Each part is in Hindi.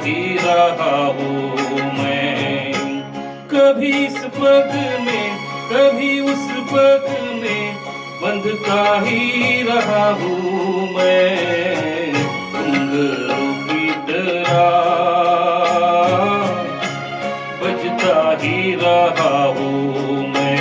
ही रहा हूँ मैं। कभी इस पग में कभी उस पग में बंधता ही रहा हूँ मैं। घुंघरू की तरह बजता ही रहा हूँ मैं।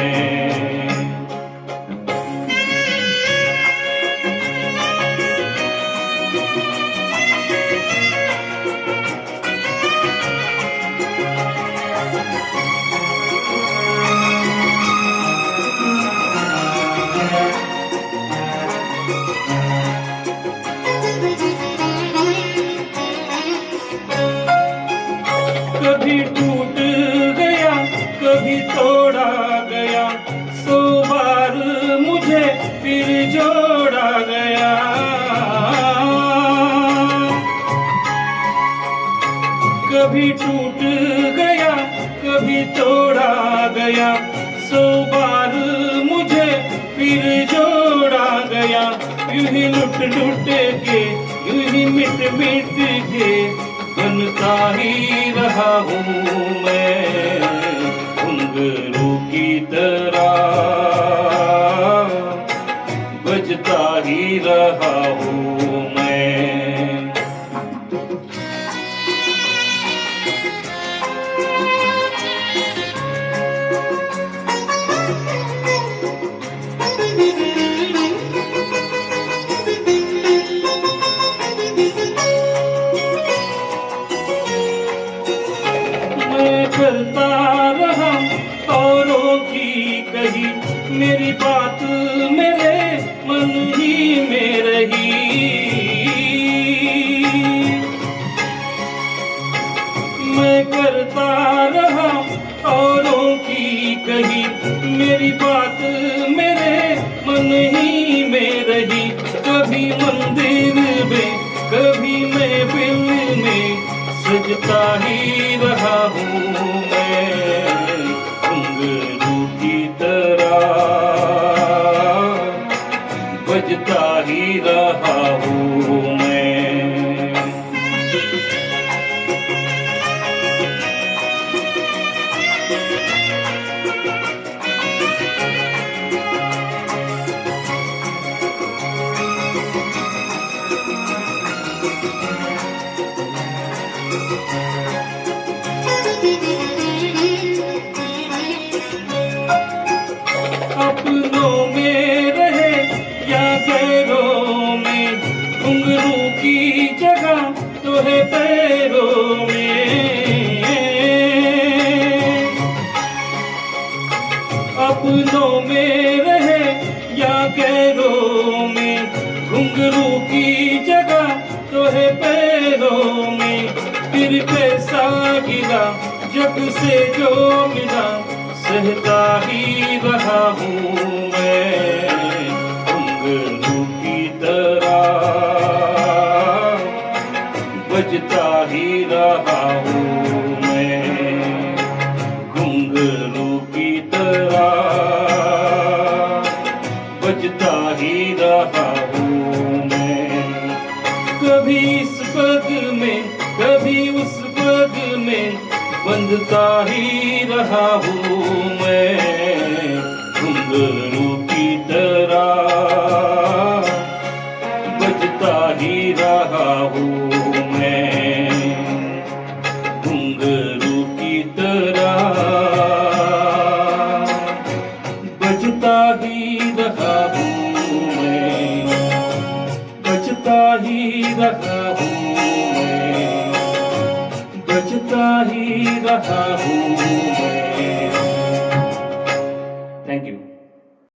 कभी टूट गया कभी तोड़ा गया, 100 बार मुझे फिर जोड़ा गया। कभी टूट गया कभी तोड़ा गया, 100 बार मुझे फिर जोड़ा गया। यूं ही लुट लुट के यूं ही मिट मिट के बनता ही रहा हूँ मैं। घुंघरू की तरह बजता ही रहा हूँ मैं। चलता रहा औरों की कही, मेरी बात मेरे मन ही में रही। मैं करता रहा औरों की कही, मेरी बात मेरे मन ही में रही। कभी मंदिर में कभी महफिल में सजता ही रहा हूँ मैं। घुंघरू की तरह बजता ही रहा हूँ मैं। अपनों में रहे या गैरों में, घुंघरू की जगह तो है पैरों में। अपनों में रहे या गैरों में, घुंघरू की जगह तो है पैरों में। फिर कैसा गिरा जग से जो मिला, सहता ही रहा हूँ मैं। घुंघरू की तरह बजता ही रहा हूँ मैं। घुंघरू की तरह बजता ही रहा हूँ मैं। कभी इस पग में कभी उस पग में बंधता ही रहा हूँ मैं। घुंघरू की तरह बजता ही रहा हूँ मैं। घुंघरू की तरह बजता ही रहा हूँ मैं। बजता ही रहा हूँ मैं। बजता ही रहा हूँ।